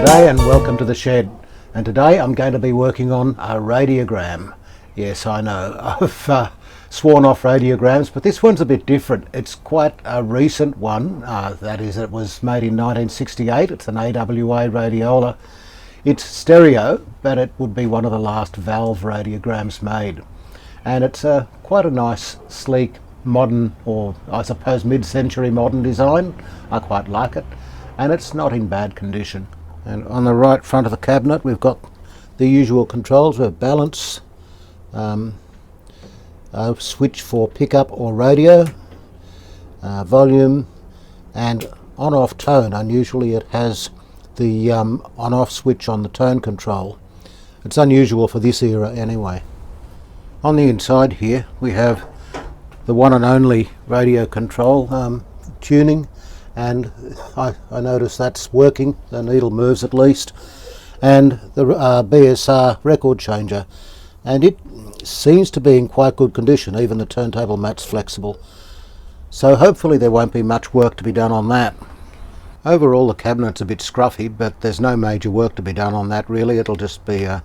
G'day and welcome to the shed, and today I'm going to be working on a radiogram. Yes, I know, I've sworn off radiograms, but this one's a bit different. It's quite a recent one, that is, it was made in 1968. It's an AWA Radiola. It's stereo, but it would be one of the last valve radiograms made. And it's quite a nice, sleek, modern, or I suppose mid-century modern design. I quite like it, and it's not in bad condition. And on the right front of the cabinet we've got the usual controls. We have balance, a switch for pickup or radio, volume, and on-off tone. Unusually it has the on-off switch on the tone control. It's unusual for this era anyway. On the inside here we have the one and only radio control, tuning, and I notice that's working. The needle moves at least, and the BSR record changer, and it seems to be in quite good condition. Even the turntable mat's flexible, so hopefully there won't be much work to be done on that. Overall the cabinet's a bit scruffy, but there's no major work to be done on that really. It'll just be a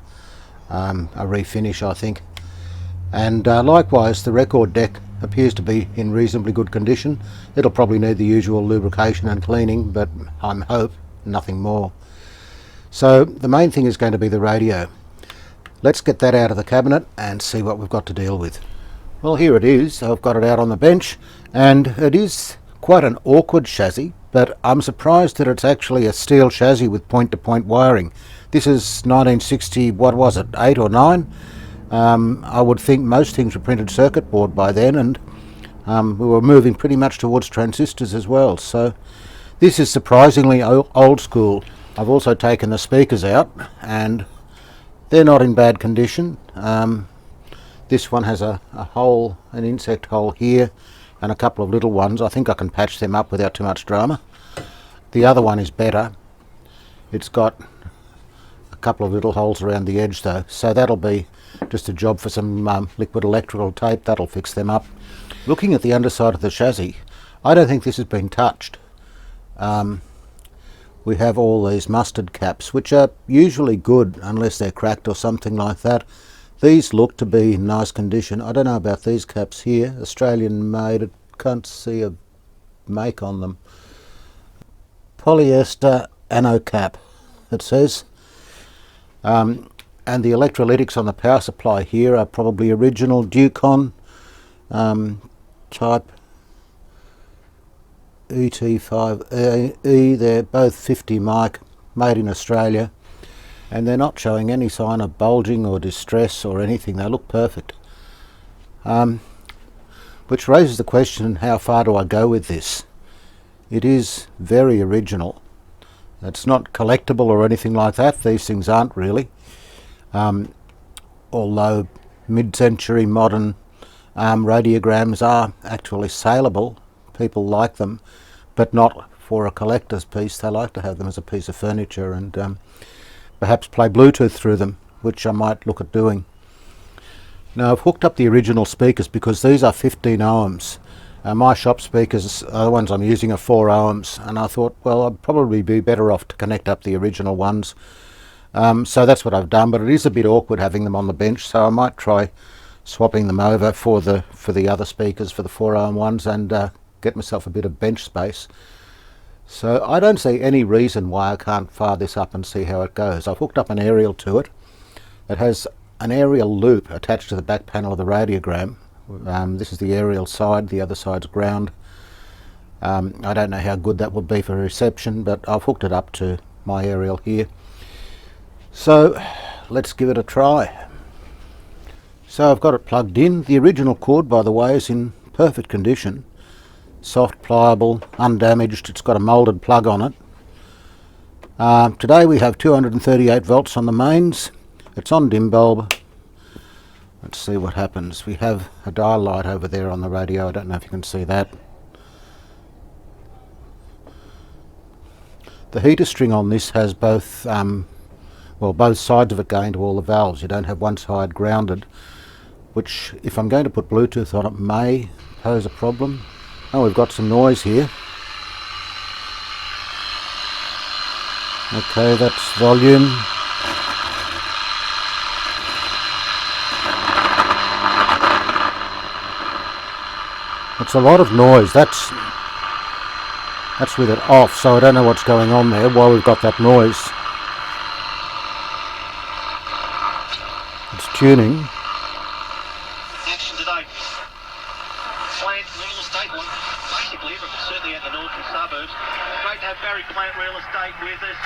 refinish, I think. And likewise the record deck appears to be in reasonably good condition. It'll probably need the usual lubrication and cleaning, but I hope nothing more. So the main thing is going to be the radio. Let's get that out of the cabinet and see what we've got to deal with. Well, here it is. I've got it out on the bench, and it is quite an awkward chassis, but I'm surprised that it's actually a steel chassis with point-to-point wiring. This is 1960, what was it, 8 or 9? I would think most things were printed circuit board by then, and we were moving pretty much towards transistors as well, so this is surprisingly old school. I've also taken the speakers out, and they're not in bad condition. This one has a hole, an insect hole here, and a couple of little ones. I think I can patch them up without too much drama. The other one is better. It's got a couple of little holes around the edge though, so that'll be just a job for some liquid electrical tape. That'll fix them up. Looking at the underside of the chassis, I don't think this has been touched. We have all these mustard caps, which are usually good unless they're cracked or something like that. These look to be in nice condition. I don't know about these caps here. Australian made. I can't see a make on them. Polyester anno cap, it says. And the electrolytics on the power supply here are probably original Ducon type ET5E. They're both 50 mic, made in Australia, and they're not showing any sign of bulging or distress or anything. They look perfect, which raises the question, how far do I go with this? It is very original. It's not collectible or anything like that. These things aren't really. Although mid-century modern radiograms are actually saleable, people like them, but not for a collector's piece. They like to have them as a piece of furniture and perhaps play Bluetooth through them, which I might look at doing. Now I've hooked up the original speakers because these are 15 ohms. My shop speakers, the ones I'm using, are 4 ohms, and I thought, well, I'd probably be better off to connect up the original ones. So that's what I've done, but it is a bit awkward having them on the bench, so I might try swapping them over for the other speakers, for the 4 ohm ones, and get myself a bit of bench space. So I don't see any reason why I can't fire this up and see how it goes. I've hooked up an aerial to it. It has an aerial loop attached to the back panel of the radiogram. This is the aerial side, the other side's ground. I don't know how good that would be for reception, but I've hooked it up to my aerial here. So let's give it a try. So I've got it plugged in. The original cord, by the way, is in perfect condition. Soft, pliable, undamaged. It's got a moulded plug on it. Today we have 238 volts on the mains. It's on dim bulb. Let's see what happens. We have a dial light over there on the radio. I don't know if you can see that. The heater string on this has both both sides of it going to all the valves. You don't have one side grounded, which, if I'm going to put Bluetooth on it, may pose a problem. Oh, we've got some noise here. Okay, that's volume. It's a lot of noise. That's with it off, so I don't know what's going on there while we've got that noise. It's tuning. Action today. Plant real estate, well, basically everyone, certainly at the northern suburbs. Great to have Barry Plant Real Estate with us.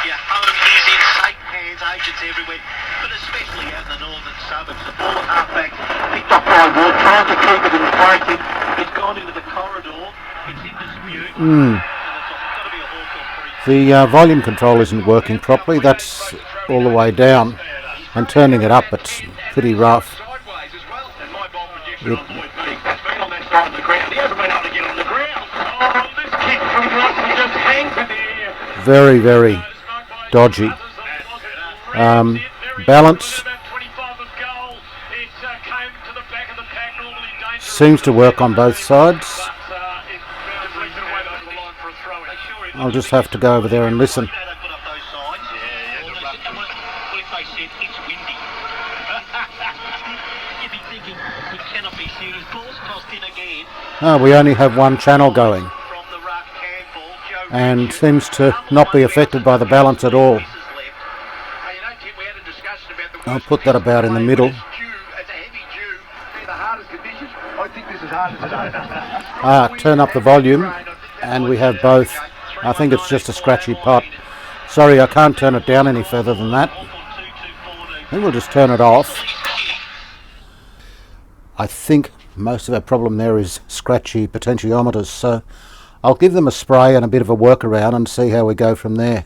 Your home is in safe hands, agents everywhere, but especially out in the northern suburbs. The ball halfback picked up by Wood, trying to keep it in place. It's gone into the corridor. It's in dispute. And it's got to be a Hawthorn 3. The volume control isn't working properly. That's all the way down, and turning it up, it's pretty rough. Very, very dodgy. Balance seems to work on both sides. I'll just have to go over there and listen. Oh, we only have one channel going, and seems to not be affected by the balance at all. I'll put that about in the middle. Turn up the volume, and we have both. I think it's just a scratchy pot. Sorry, I can't turn it down any further than that. I think we'll just turn it off. I think most of our problem there is scratchy potentiometers, so I'll give them a spray and a bit of a workaround and see how we go from there.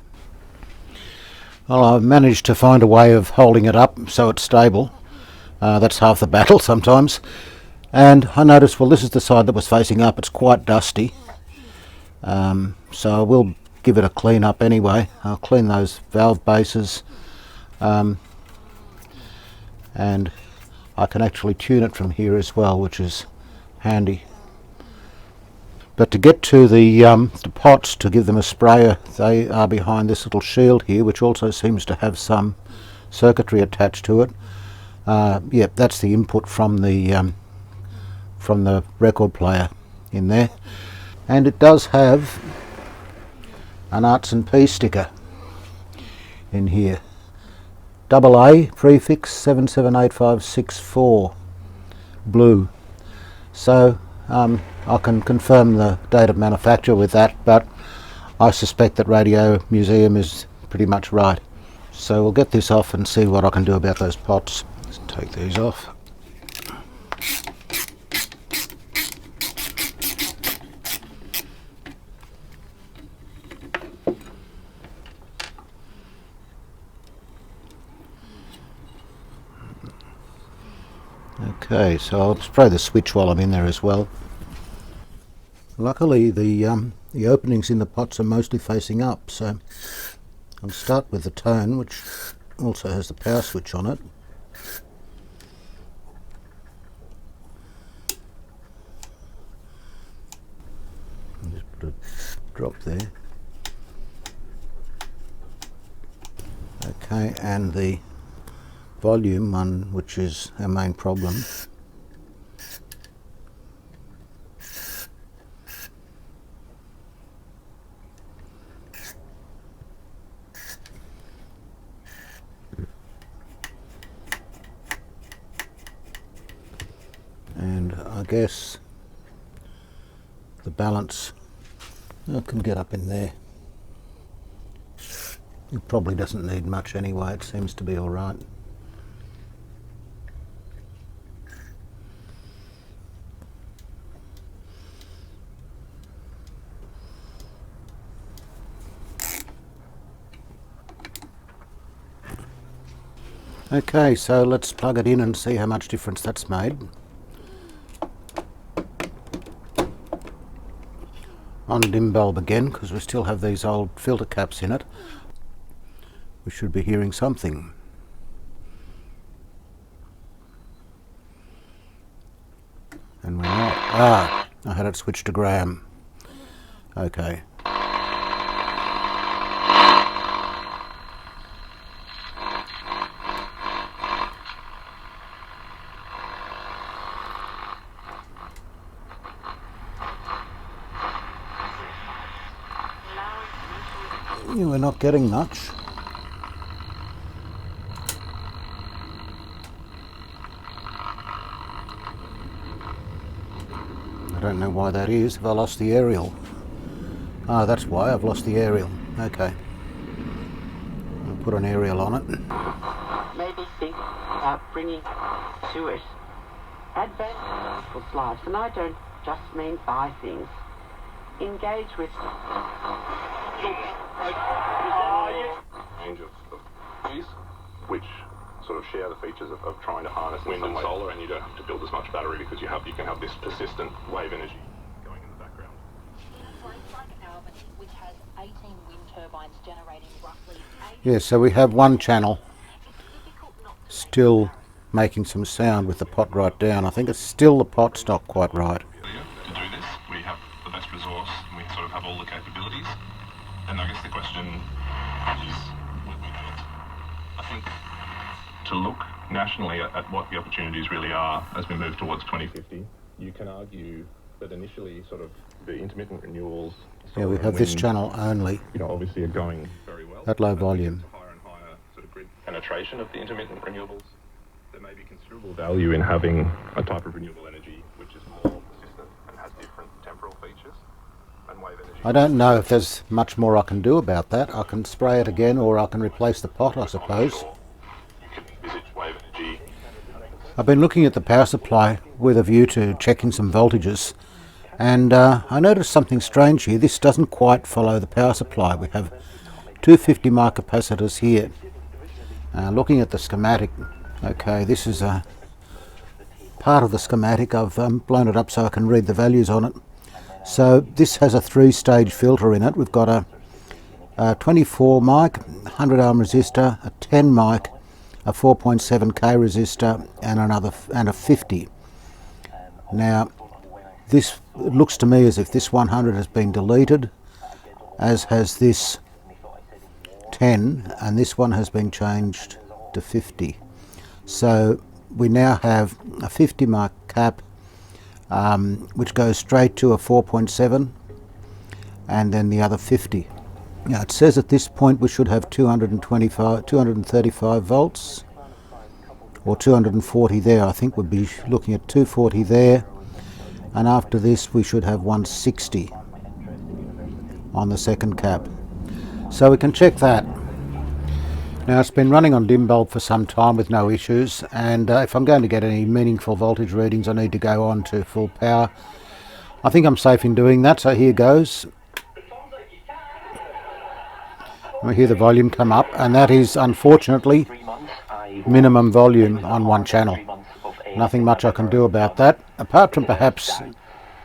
Well, I've managed to find a way of holding it up so it's stable. That's half the battle sometimes. And I noticed, well, this is the side that was facing up. It's quite dusty. So I will give it a clean up anyway. I'll clean those valve bases. And I can actually tune it from here as well, which is handy. But to get to the pots, to give them a sprayer, they are behind this little shield here, which also seems to have some circuitry attached to it. Yep, that's the input from the record player in there. And it does have an Arts and P sticker in here. AA prefix 778564 blue. So I can confirm the date of manufacture with that, but I suspect that Radio Museum is pretty much right. So we'll get this off and see what I can do about those pots. Let's take these off. Okay, so I'll spray the switch while I'm in there as well. Luckily the openings in the pots are mostly facing up, so I'll start with the tone, which also has the power switch on it. Just put a drop there. Okay, and the volume one, which is our main problem. And I guess the balance, I can get up in there. It probably doesn't need much anyway, it seems to be alright. Okay, so let's plug it in and see how much difference that's made. On dim bulb again, because we still have these old filter caps in it. We should be hearing something. And we're not. I had it switched to gram. Okay. We're not getting much. I don't know why that is. Have I lost the aerial? Ah, that's why I've lost the aerial. Okay. I'll put an aerial on it. Maybe think about bringing to it advanced people's lives, and I don't just mean buy things. Engage with range of these, which sort of share the features of trying to harness wind and solar, and you don't have to build as much battery because you can have this persistent wave energy going in the background. In a place like Albany, which has 18 wind turbines generating roughly 80... Yeah, so we have one channel still making some sound with the pot right down. I think it's still the pot's not quite right. To do this, we have the best resource, and we sort of have all the capabilities. And I guess the question is, I think, to look nationally at what the opportunities really are as we move towards 2050. You can argue that initially sort of the intermittent renewables... Yeah, we have this channel only. You know, obviously are going very well. At low volume. Higher and higher sort of grid penetration of the intermittent renewables. There may be considerable value in having a type of renewable energy which is more persistent and has different temporal features. And wave energy... I don't know if there's much more I can do about that. I can spray it again, or I can replace the pot, I suppose. You can envisage wave energy. I've been looking at the power supply with a view to checking some voltages, and I noticed something strange here. This doesn't quite follow the power supply. We have two 50 microcapacitors here. Looking at the schematic, okay, this is a part of the schematic. I've blown it up so I can read the values on it. So this has a 3-stage filter in it. We've got a 24 mic, 100 ohm resistor, a 10 mic, a 4.7k resistor, and a 50. Now, this looks to me as if this 100 has been deleted, as has this 10, and this one has been changed to 50. So we now have a 50 mic cap, which goes straight to a 4.7, and then the other 50. Now it says at this point we should have 235 volts, or 240 there. I think we'd be looking at 240 there, and after this we should have 160 on the second cap. So we can check that. Now it's been running on dim bulb for some time with no issues, and if I'm going to get any meaningful voltage readings I need to go on to full power. I think I'm safe in doing that, so here goes. We hear the volume come up, and that is unfortunately minimum volume on one channel. Nothing much I can do about that, apart from perhaps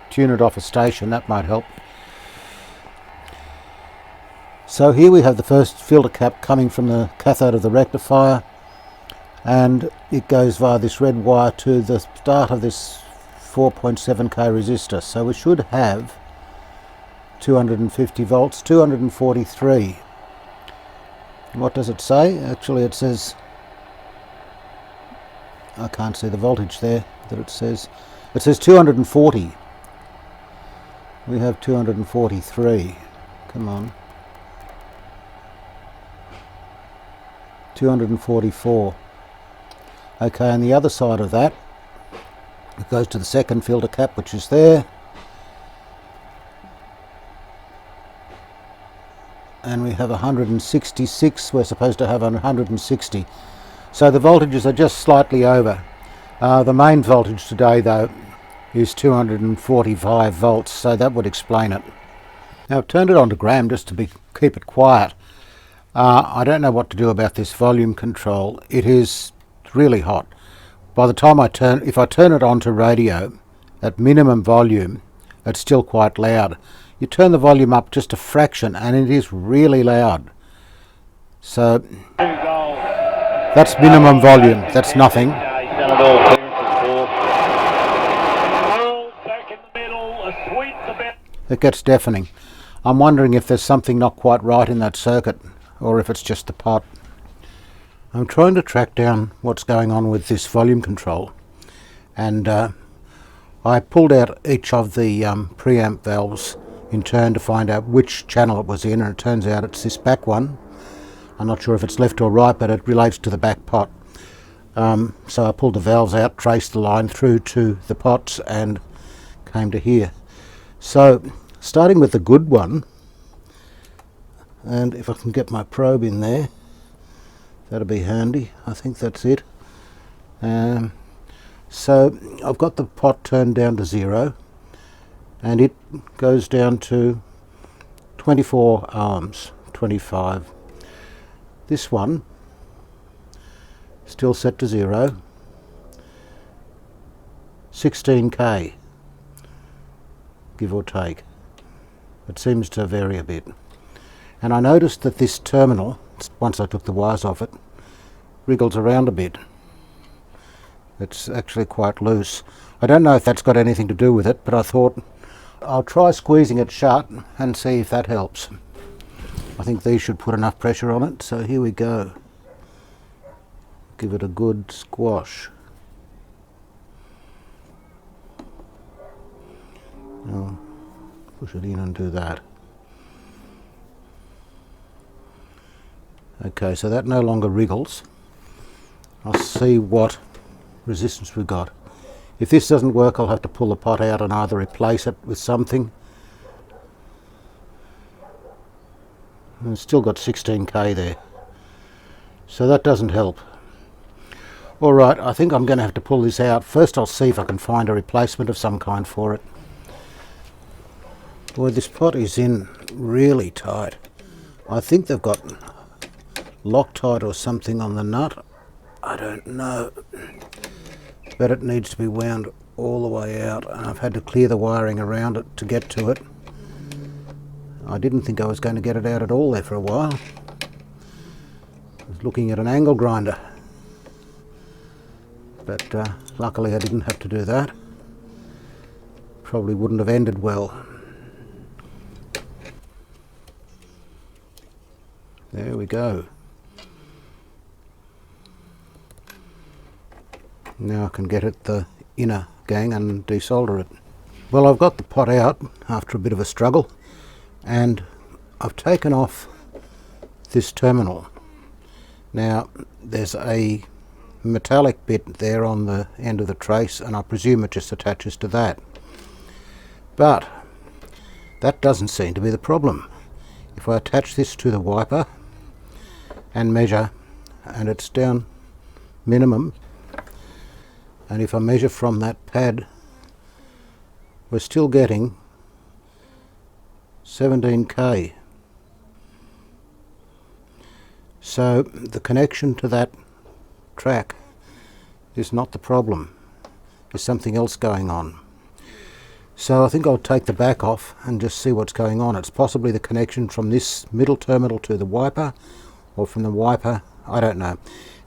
tune it off a station. That might help. So here we have the first filter cap coming from the cathode of the rectifier, and it goes via this red wire to the start of this 4.7k resistor. So we should have 250 volts, 243. What does it say? Actually it says, I can't see the voltage there that it says. It says 240. We have 243. Come on. 244. Okay, and the other side of that, it goes to the second filter cap, which is there. And we have 166. We're supposed to have 160. So the voltages are just slightly over. The main voltage today, though, is 245 volts, so that would explain it. Now I've turned it on to gram just to keep it quiet. I don't know what to do about this volume control. It is really hot. By the time if I turn it on to radio at minimum volume, it's still quite loud. You turn the volume up just a fraction and it is really loud. So that's minimum volume, that's nothing. It gets deafening. I'm wondering if there's something not quite right in that circuit, or if it's just the pot. I'm trying to track down what's going on with this volume control, and I pulled out each of the preamp valves in turn to find out which channel it was in, and it turns out it's this back one. I'm not sure if it's left or right, but it relates to the back pot. So I pulled the valves out, traced the line through to the pots and came to here. So starting with the good one, and if I can get my probe in there, that'll be handy. I think that's it. So I've got the pot turned down to 0, and it goes down to 24 ohms, 25. This one still set to 0, 16k, give or take. It seems to vary a bit. And I noticed that this terminal, once I took the wires off it, wriggles around a bit. It's actually quite loose. I don't know if that's got anything to do with it, but I thought I'll try squeezing it shut and see if that helps. I think these should put enough pressure on it, so here we go. Give it a good squash. I'll push it in and do that. Okay, so that no longer wriggles. I'll see what resistance we've got. If this doesn't work, I'll have to pull the pot out and either replace it with something. And it's still got 16k there, so that doesn't help. Alright, I think I'm going to have to pull this out. First I'll see if I can find a replacement of some kind for it. Boy, this pot is in really tight. I think they've got Loctite or something on the nut. I don't know, but it needs to be wound all the way out, and I've had to clear the wiring around it to get to it. I didn't think I was going to get it out at all there for a while. I was looking at an angle grinder, but luckily I didn't have to do that. Probably wouldn't have ended well. There we go. Now I can get at the inner gang and desolder it. Well, I've got the pot out after a bit of a struggle, and I've taken off this terminal. Now there's a metallic bit there on the end of the trace, and I presume it just attaches to that. But that doesn't seem to be the problem. If I attach this to the wiper and measure, and it's down minimum, and if I measure from that pad, we're still getting 17k. So the connection to that track is not the problem. There's something else going on. So I think I'll take the back off and just see what's going on. It's possibly the connection from this middle terminal to the wiper, or from the wiper, I don't know.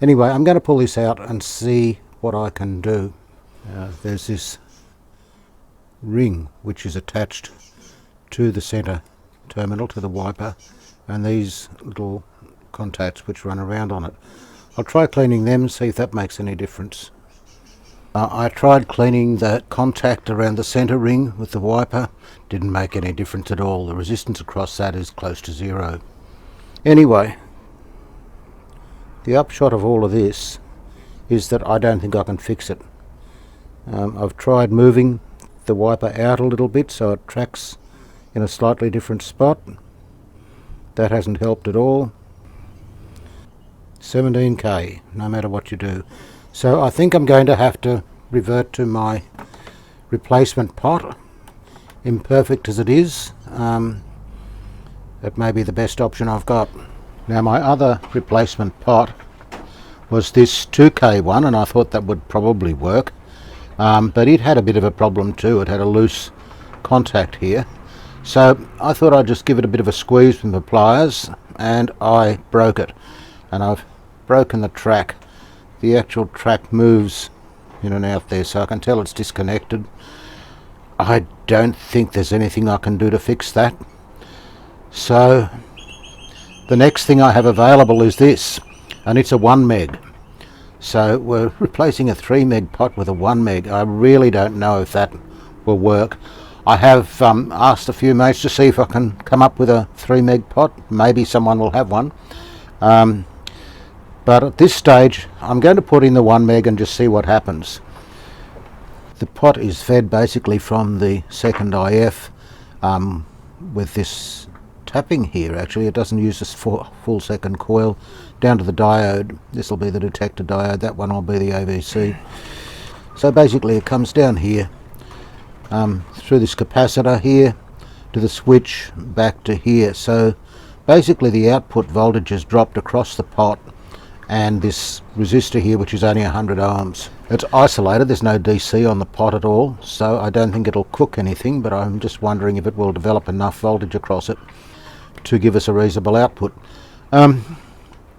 Anyway, I'm going to pull this out and see what I can do. There's this ring which is attached to the center terminal, to the wiper, and these little contacts which run around on it. I'll try cleaning them and see if that makes any difference. I tried cleaning the contact around the center ring with the wiper. Didn't make any difference at all. The resistance across that is close to 0. Anyway, the upshot of all of this is that I don't think I can fix it. I've tried moving the wiper out a little bit so it tracks in a slightly different spot. That hasn't helped at all. 17k, no matter what you do. So I think I'm going to have to revert to my replacement pot, imperfect as it is. That may be the best option I've got. Now my other replacement pot was this 2k one, and I thought that would probably work, but it had a bit of a problem too. It had a loose contact here, so I thought I'd just give it a bit of a squeeze with the pliers, and I broke it, and I've broken the track. The actual track moves in and out there, so I can tell it's disconnected. I don't think there's anything I can do to fix that, so the next thing I have available is this, and it's a 1 meg. So we're replacing a 3 meg pot with a 1 meg. I really don't know if that will work. I have asked a few mates to see if I can come up with a 3 meg pot. Maybe someone will have one. But at this stage I'm going to put in the 1 meg and just see what happens. The pot is fed basically from the second IF with this tapping here. Actually, it doesn't use this full second coil down to the diode. This will be the detector diode, that one will be the AVC. So basically it comes down here through this capacitor here to the switch back to here. So basically the output voltage is dropped across the pot and this resistor here, which is only 100 ohms. It's isolated, there's no DC on the pot at all, so I don't think it'll cook anything, but I'm just wondering if it will develop enough voltage across it to give us a reasonable output.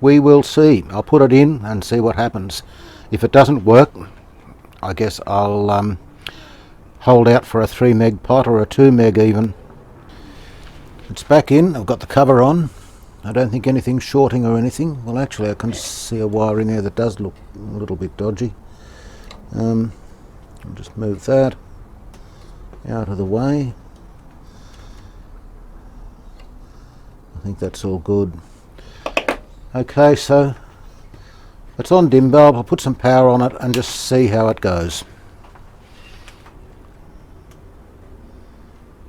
We will see. I'll put it in and see what happens. If it doesn't work, I guess I'll hold out for a 3 meg pot or a 2 meg even. It's back in, I've got the cover on. I don't think anything's shorting or anything. Well, actually I can see a wire in there that does look a little bit dodgy. I'll just move that out of the way. I think that's all good. Okay, so it's on dim bulb. I'll put some power on it and just see how it goes.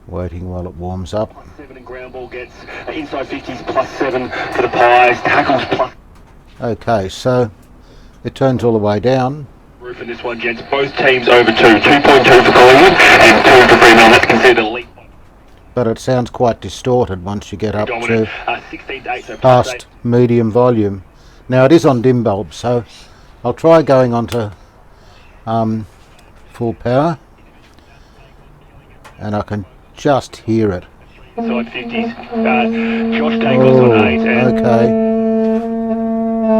Waiting while it warms up. +7 and ground ball gets inside 50s +7 for the pies, tackles plus. Okay, so it turns all the way down. Roof in this one, gents. Both teams over 2. 2.2 for Collingwood and 2 for Fremantle. That's considered elite. But it sounds quite distorted once you get up Dominant. to 16 to 8, so past medium volume. Now it is on dim bulb, so I'll try going on to full power, and I can just hear it. Inside 50s. Josh Dangles on 8. And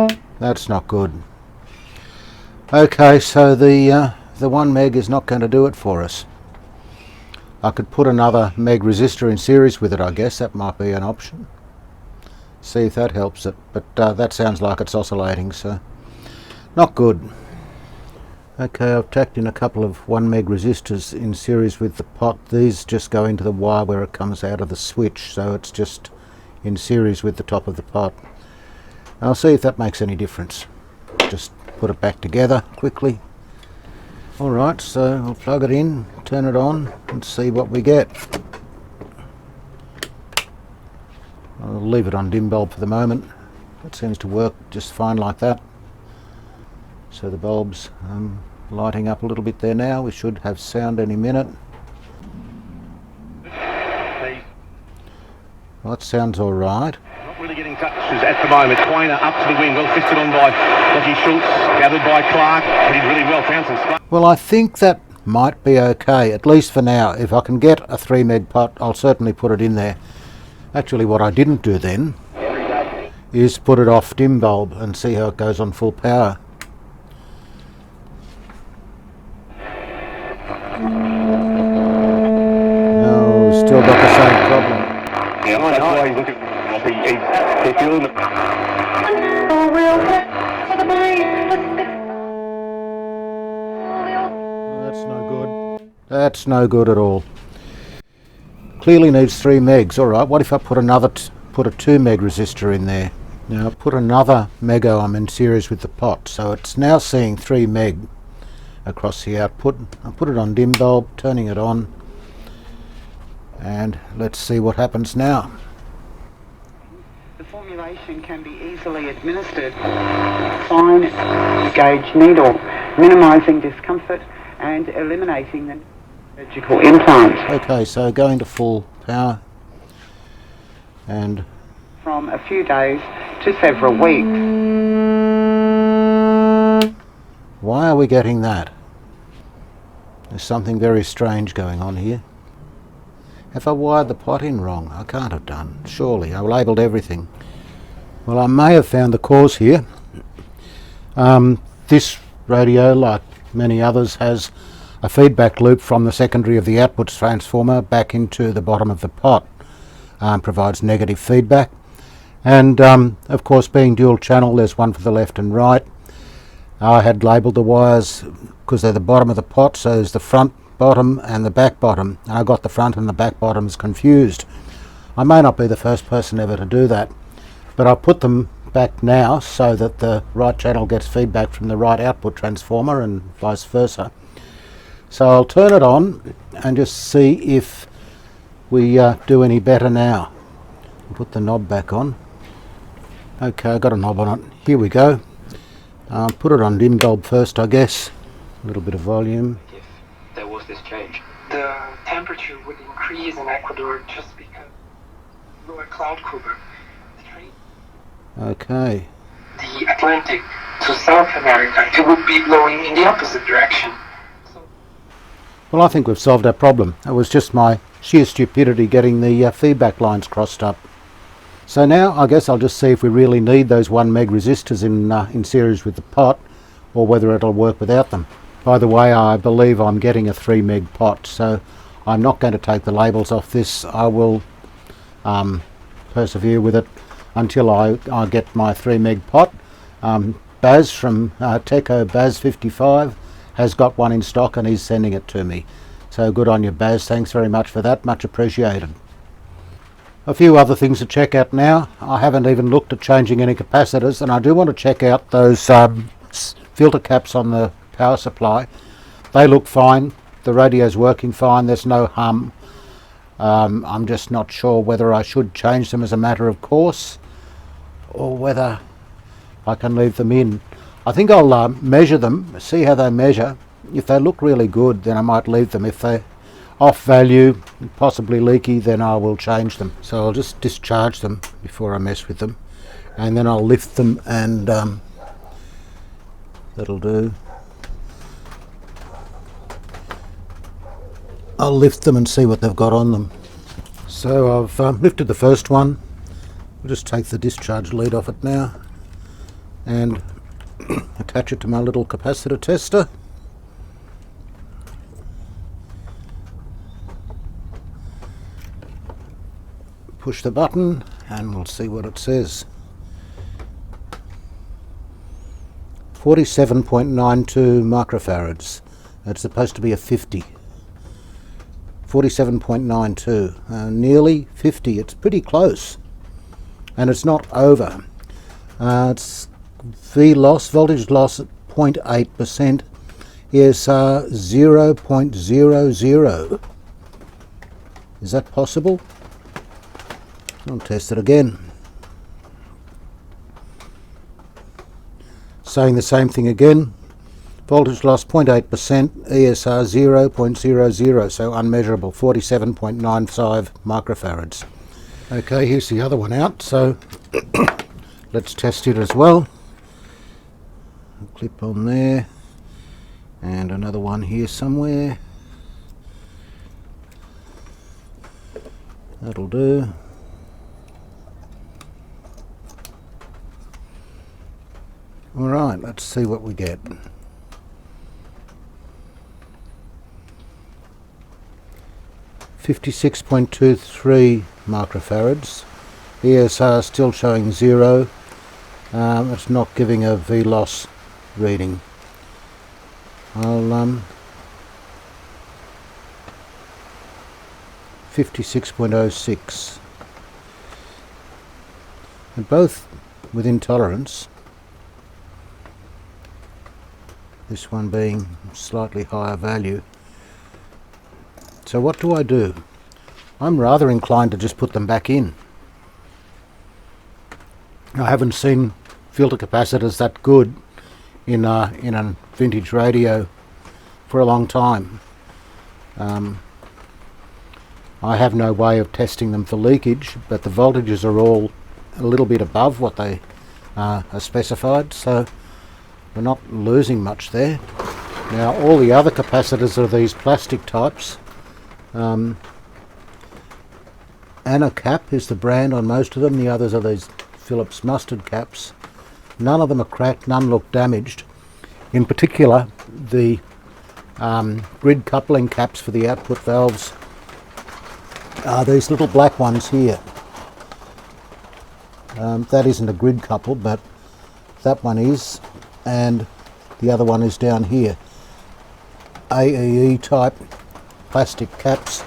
Okay, that's not good. Okay, so the 1 meg is not going to do it for us. I could put another meg resistor in series with it, I guess. That might be an option. See if that helps it, but that sounds like it's oscillating, so not good. Okay, I've tacked in a couple of 1 meg resistors in series with the pot. These just go into the wire where it comes out of the switch, so it's just in series with the top of the pot. I'll see if that makes any difference. Just put it back together quickly. Alright, so I'll plug it in, turn it on and see what we get. I'll leave it on dim bulb for the moment. It seems to work just fine like that. So the bulb's lighting up a little bit there now. We should have sound any minute. Well, that sounds alright. not really getting touches at the moment. Quainer up to the wing, well fisted on by Lockie Schultz, gathered by Clark. He did really well, found some space. Well, I think that might be okay, at least for now. If I can get a 3 meg pot, I'll certainly put it in there. Actually, what I didn't do then is put it off dim bulb and see how it goes on full power. No, still got the same problem. Yeah, that's why he's looking. He's feeling the. That's no good. That's no good at all. Clearly needs 3 megs. Alright, what if I put put a 2 meg resistor in there? Now I put another mega ohm in series with the pot, so it's now seeing 3 meg across the output. I'll put it on dim bulb, turning it on, and let's see what happens now. The formulation can be easily administered. Fine gauge needle, minimising discomfort and eliminating the surgical implants. Okay, so going to full power, and From a few days to several weeks. why are we getting that? There's something very strange going on here. Have I wired the pot in wrong? I can't have done. Surely, I labelled everything. Well, I may have found the cause here. This radio, like many others, has a feedback loop from the secondary of the output transformer back into the bottom of the pot. Provides negative feedback. And of course, being dual channel, there's one for the left and right. I had labelled the wires because they're the bottom of the pot, so there's the front bottom and the back bottom, and I got the front and the back bottoms confused. I may not be the first person ever to do that, but I'll put them back now so that the right channel gets feedback from the right output transformer and vice versa. So I'll turn it on and just see if we do any better now. I'll put the knob back on. Okay, I've got a knob on it. Here we go. Put it on dim bulb first, I guess. A little bit of volume. If there was this change, the temperature would increase in Ecuador just because lower cloud cover. Okay. The Atlantic to South America, it would be blowing in the opposite direction. Well, I think we've solved our problem. It was just my sheer stupidity getting the feedback lines crossed up. So now I guess I'll just see if we really need those 1 meg resistors in series with the pot, or whether it'll work without them. By the way, I believe I'm getting a 3 meg pot, so I'm not going to take the labels off this. I will persevere with it until I get my 3 meg pot. Baz from Teco Baz 55 has got one in stock and he's sending it to me. So good on you, Baz. Thanks very much for that. Much appreciated. A few other things to check out now. I haven't even looked at changing any capacitors, and I do want to check out those filter caps on the power supply. They look fine. The radio's working fine. There's no hum. I'm just not sure whether I should change them as a matter of course, or whether I can leave them in. I think I'll measure them, see how they measure. If they look really good, then I might leave them. If they're off value, possibly leaky, then I will change them. So I'll just discharge them before I mess with them, and then I'll lift them, and that'll do. I'll lift them and see what they've got on them. So I've lifted the first one. I'll just take the discharge lead off it now and attach it to my little capacitor tester. Push the button and we'll see what it says. 47.92 microfarads. It's supposed to be a 50. 47.92, nearly 50. It's pretty close, and it's not over. It's voltage loss at 0.8%. ESR 0.00. Is that possible? I'll test it again. Saying the same thing again. Voltage loss 0.8%, ESR 0.00, so unmeasurable, 47.95 microfarads. Okay, here's the other one out, so let's test it as well. A clip on there, and another one here somewhere. That'll do. Alright, let's see what we get. 56.23 microfarads. ESR still showing 0. It's not giving a V-loss reading. I'll 56.06. And both within tolerance. This one being slightly higher value. So what do I do? I'm rather inclined to just put them back in. I haven't seen filter capacitors that good in a vintage radio for a long time. I have no way of testing them for leakage, but the voltages are all a little bit above what they are specified, so we're not losing much there. Now all the other capacitors are these plastic types. Anna Cap is the brand on most of them. The others are these Phillips mustard caps. None of them are cracked, none look damaged. In particular, the grid coupling caps for the output valves are these little black ones here. That isn't a grid couple, but that one is, and the other one is down here. AEE type plastic caps,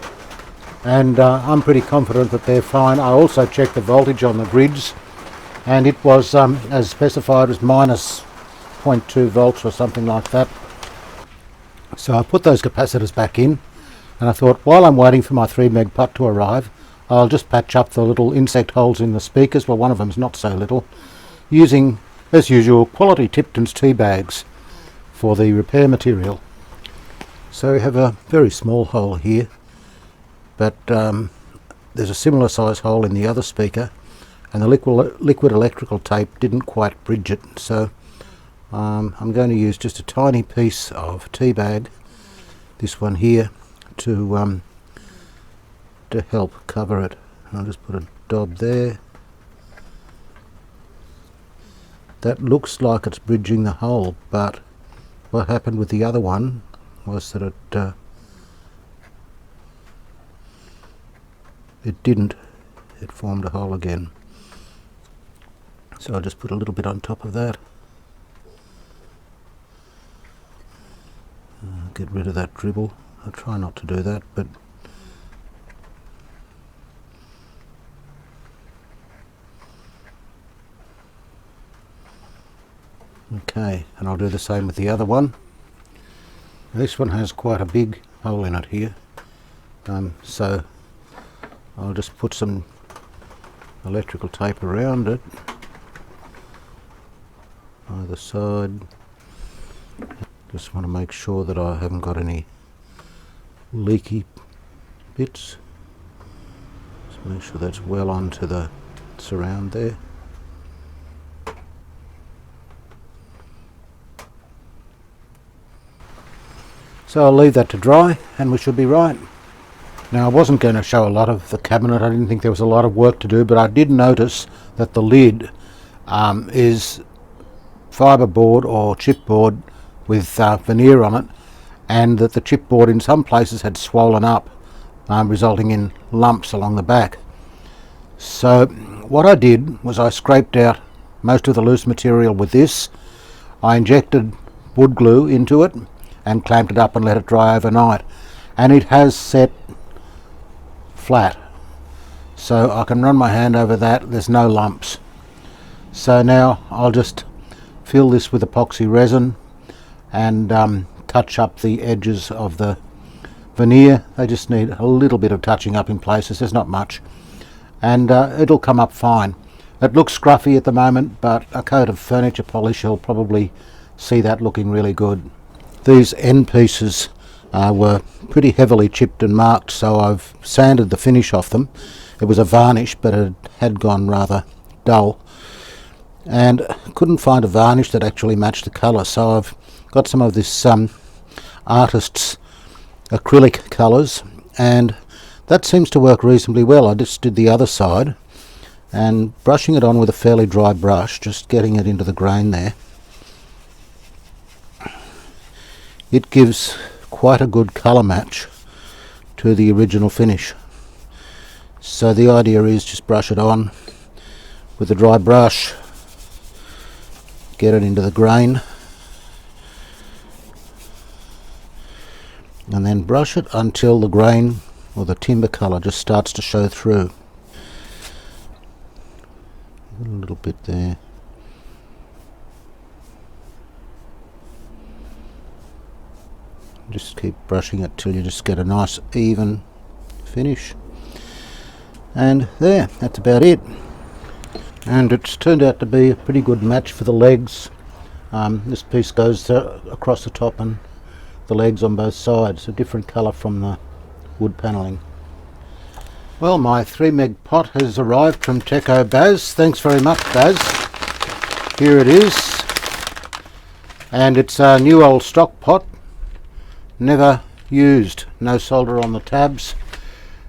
and I'm pretty confident that they're fine. I also checked the voltage on the grids, and it was as specified as minus 0.2 volts or something like that. So I put those capacitors back in, and I thought, while I'm waiting for my 3 meg pot to arrive, I'll just patch up the little insect holes in the speakers. Well, one of them's not so little, using, as usual, quality Tipton's tea bags for the repair material. So we have a very small hole here, but there's a similar size hole in the other speaker, and the liquid electrical tape didn't quite bridge it, so I'm going to use just a tiny piece of tea bag, this one here, to help cover it. I'll just put a dab there. That looks like it's bridging the hole, but what happened with the other one was that it didn't. It formed a hole again. So I'll just put a little bit on top of that. Get rid of that dribble. I'll try not to do that, but okay, and I'll do the same with the other one. This one has quite a big hole in it here, so I'll just put some electrical tape around it, either side. Just want to make sure that I haven't got any leaky bits. Just make sure that's well onto the surround there. So I'll leave that to dry and we should be right. Now, I wasn't going to show a lot of the cabinet. I didn't think there was a lot of work to do, but I did notice that the lid is fiberboard or chipboard with veneer on it, and that the chipboard in some places had swollen up, resulting in lumps along the back. So what I did was I scraped out most of the loose material with this. I injected wood glue into it and clamped it up and let it dry overnight, and it has set flat, so I can run my hand over that. There's no lumps. So now I'll just fill this with epoxy resin and touch up the edges of the veneer. They just need a little bit of touching up in places. There's not much, and it'll come up fine. It looks scruffy at the moment, but a coat of furniture polish will probably see that looking really good. These end pieces were pretty heavily chipped and marked, so I've sanded the finish off them. It was a varnish, but it had gone rather dull, and couldn't find a varnish that actually matched the colour, so I've got some of this artist's acrylic colours, and that seems to work reasonably well. I just did the other side, and brushing it on with a fairly dry brush, just getting it into the grain there, it gives quite a good colour match to the original finish. So the idea is just brush it on with a dry brush, get it into the grain, and then brush it until the grain or the timber colour just starts to show through. A little bit there. Just keep brushing it till you just get a nice even finish. And there, that's about it. And it's turned out to be a pretty good match for the legs. This piece goes across the top and the legs on both sides, a different colour from the wood panelling. Well, my 3 meg pot has arrived from Teco Baz. Thanks very much, Baz. Here it is, and it's a new old stock pot, never used, no solder on the tabs,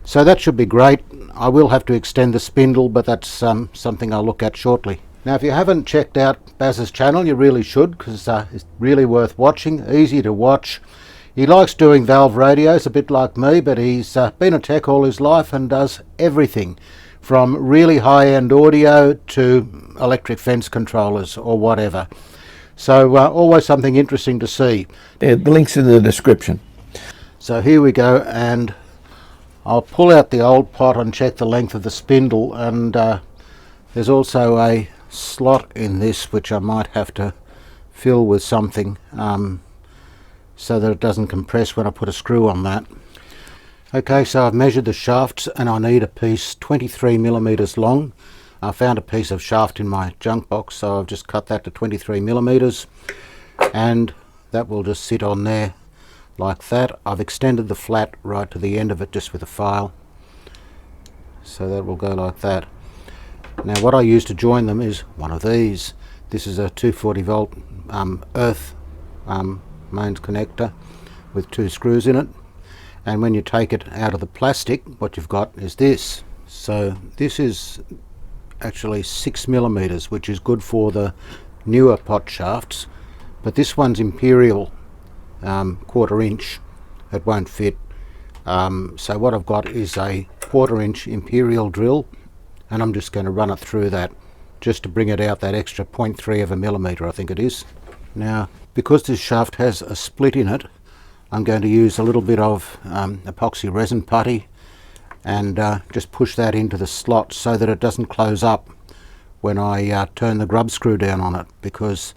so that should be great. I will have to extend the spindle, but that's something I'll look at shortly. Now, if you haven't checked out Baz's channel, you really should, because it's really worth watching, easy to watch. He likes doing valve radios, a bit like me, but he's been a tech all his life and does everything from really high-end audio to electric fence controllers or whatever. So always something interesting to see. The link's in the description. So here we go, and I'll pull out the old pot and check the length of the spindle, and there's also a slot in this which I might have to fill with something so that it doesn't compress when I put a screw on that. Okay, so I've measured the shafts and I need a piece 23 millimeters long. I found a piece of shaft in my junk box, so I've just cut that to 23 millimeters, and that will just sit on there like that. I've extended the flat right to the end of it just with a file, so that will go like that. Now what I use to join them is one of these. This is a 240 volt earth mains connector with 2 screws in it, and when you take it out of the plastic, what you've got is this. So this is actually 6 millimeters, which is good for the newer pot shafts, but this one's imperial, 1/4 inch. It won't fit. So what I've got is a 1/4 inch imperial drill, and I'm just going to run it through that just to bring it out that extra 0.3 of a millimeter, I think it is. Now, because this shaft has a split in it, I'm going to use a little bit of epoxy resin putty and just push that into the slot so that it doesn't close up when I turn the grub screw down on it, because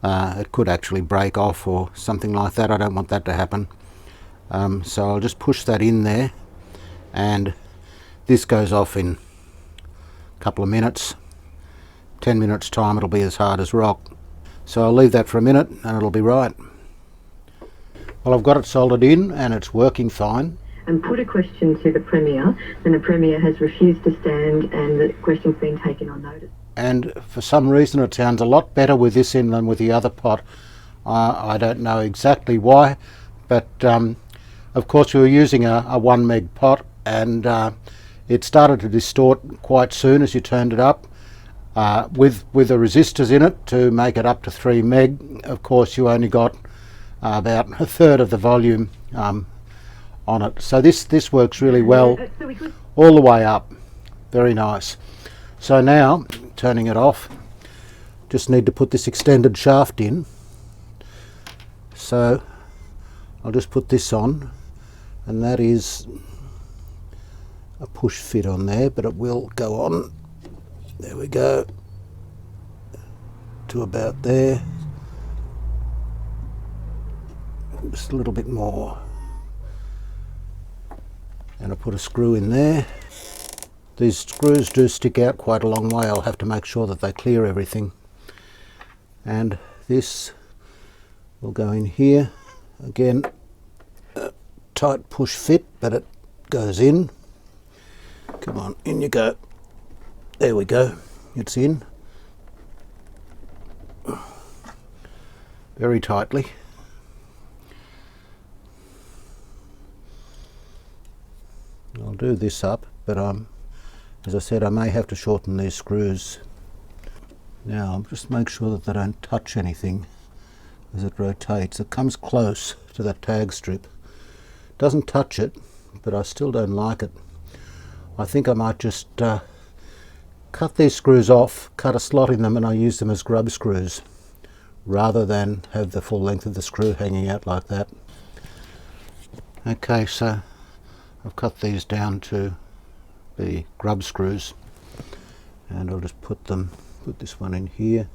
it could actually break off or something like that. I don't want that to happen. So I'll just push that in there, and this goes off in a couple of minutes. 10 minutes time it'll be as hard as rock. So I'll leave that for a minute and it'll be right. Well, I've got it soldered in and it's working fine. And put a question to the Premier, and the Premier has refused to stand, and the question's been taken on notice. And for some reason it sounds a lot better with this in than with the other pot. I don't know exactly why, but of course we were using a 1 meg pot, and it started to distort quite soon as you turned it up. With the resistors in it to make it up to 3 meg, of course you only got about 1/3 of the volume on it. So this works really well all the way up. Very nice. So now, turning it off, just need to put this extended shaft in. So I'll just put this on, and that is a push fit on there, but it will go on. There we go, to about there. Just a little bit more. And I'll put a screw in there. These screws do stick out quite a long way. I'll have to make sure that they clear everything. And this will go in here. Again, a tight push fit, but it goes in. Come on, in you go. There we go, it's in. Very tightly. I'll do this up, but as I said, I may have to shorten these screws. Now I'll just make sure that they don't touch anything as it rotates. It comes close to that tag strip. Doesn't touch it, but I still don't like it. I think I might just cut these screws off, cut a slot in them, and I use them as grub screws rather than have the full length of the screw hanging out like that. Okay, so I've cut these down to the grub screws, and I'll just put this one in here.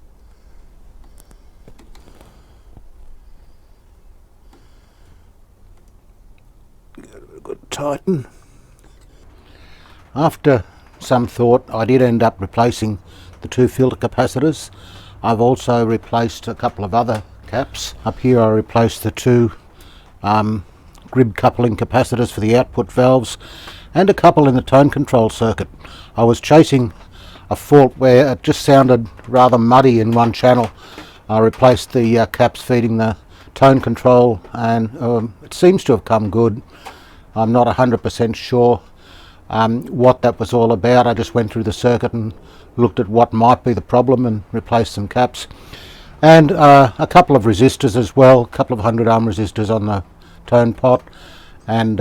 Give it a good tighten. After some thought, I did end up replacing the 2 filter capacitors. I've also replaced a couple of other caps. Up here I replaced the 2 grid coupling capacitors for the output valves, and a couple in the tone control circuit. I was chasing a fault where it just sounded rather muddy in one channel. I replaced the caps feeding the tone control, and it seems to have come good. I'm not 100% sure what that was all about. I just went through the circuit and looked at what might be the problem and replaced some caps, and a couple of resistors as well, a couple of 100 ohm resistors on the tone pot, and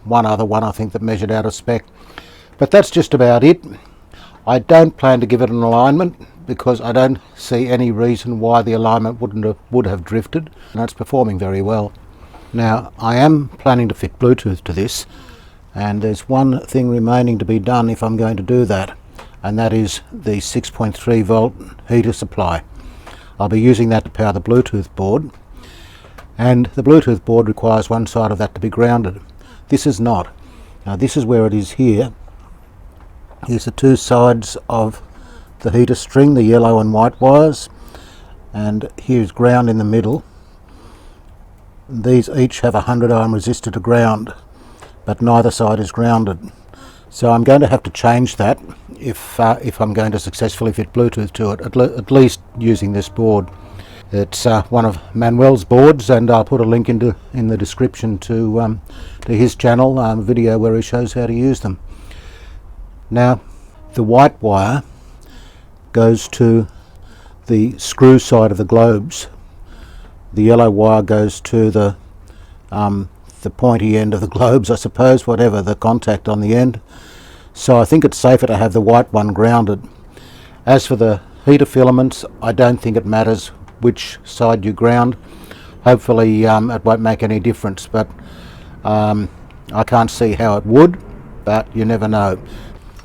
one other one I think that measured out of spec. But that's just about it. I don't plan to give it an alignment because I don't see any reason why the alignment would have drifted, and it's performing very well. Now I am planning to fit Bluetooth to this, and there's one thing remaining to be done if I'm going to do that, and that is the 6.3 volt heater supply. I'll be using that to power the Bluetooth board, and the Bluetooth board requires one side of that to be grounded. This is not. Now this is where it is here. Here's the two sides of the heater string, the yellow and white wires, and here's ground in the middle. These each have a 100 ohm resistor to ground, but neither side is grounded. So I'm going to have to change that if I'm going to successfully fit Bluetooth to it, at least using this board. It's one of Manuel's boards, and I'll put a link in the description to his channel, a video where he shows how to use them. Now the white wire goes to the screw side of the globes. The yellow wire goes to the pointy end of the globes, I suppose, whatever the contact on the end. So I think it's safer to have the white one grounded. As for the heater filaments, I don't think it matters which side you ground. Hopefully it won't make any difference, but I can't see how it would, but you never know.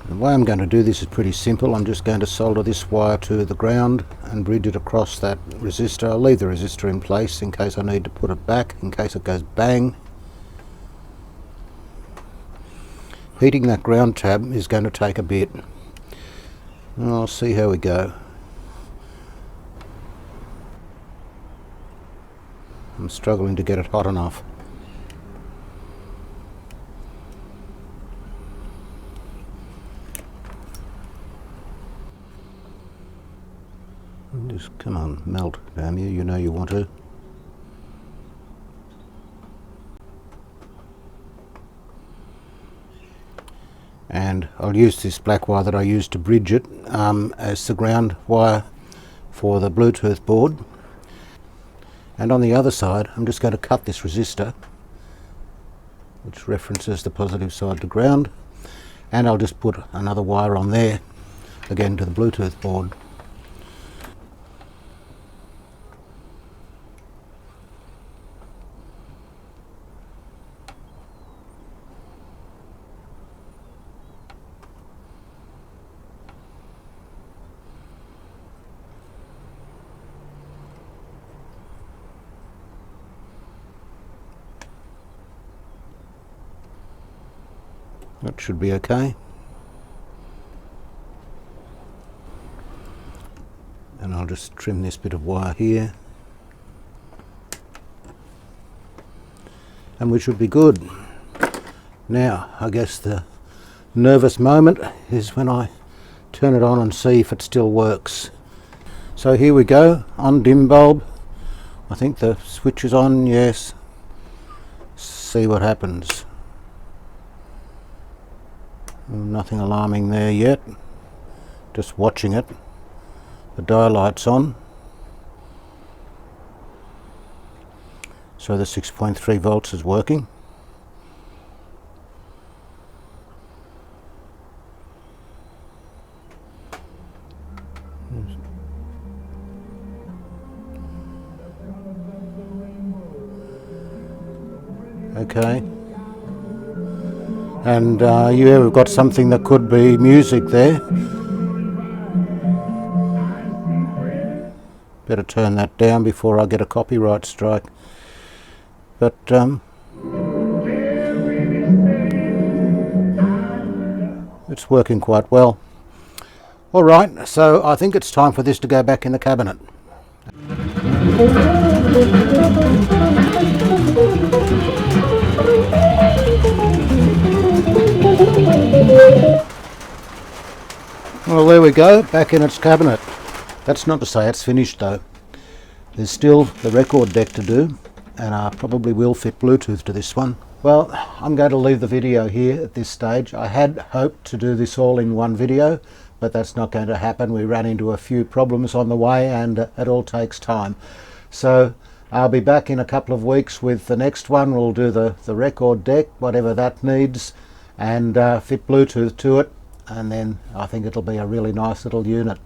The way I'm going to do this is pretty simple. I'm just going to solder this wire to the ground and bridge it across that resistor. I'll leave the resistor in place in case I need to put it back, in case it goes bang. Heating that ground tab is going to take a bit. I'll see how we go. I'm struggling to get it hot enough. Just come on, melt, damn you, you know you want to. And I'll use this black wire that I used to bridge it as the ground wire for the Bluetooth board. And on the other side I'm just going to cut this resistor, which references the positive side to ground, and I'll just put another wire on there, again to the Bluetooth board. That should be okay. And I'll just trim this bit of wire here, and we should be good. Now I guess the nervous moment is when I turn it on and see if it still works. So here we go, on dim bulb. I think the switch is on, yes. See what happens. Nothing alarming there yet, just watching it. The dial light's on, so the 6.3 volts is working. Okay. And you have got something that could be music there. Better turn that down before I get a copyright strike. But it's working quite well. Alright, so I think it's time for this to go back in the cabinet. Well, there we go, back in its cabinet. That's not to say it's finished though. There's still the record deck to do, and I probably will fit Bluetooth to this one. Well, I'm going to leave the video here at this stage. I had hoped to do this all in one video, but that's not going to happen. We ran into a few problems on the way, and it all takes time. So I'll be back in a couple of weeks with the next one. We'll do the record deck, whatever that needs, and fit Bluetooth to it, and then I think it'll be a really nice little unit.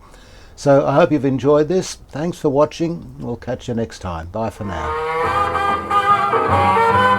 So I hope you've enjoyed this. Thanks for watching. We'll catch you next time. Bye for now. Thank you.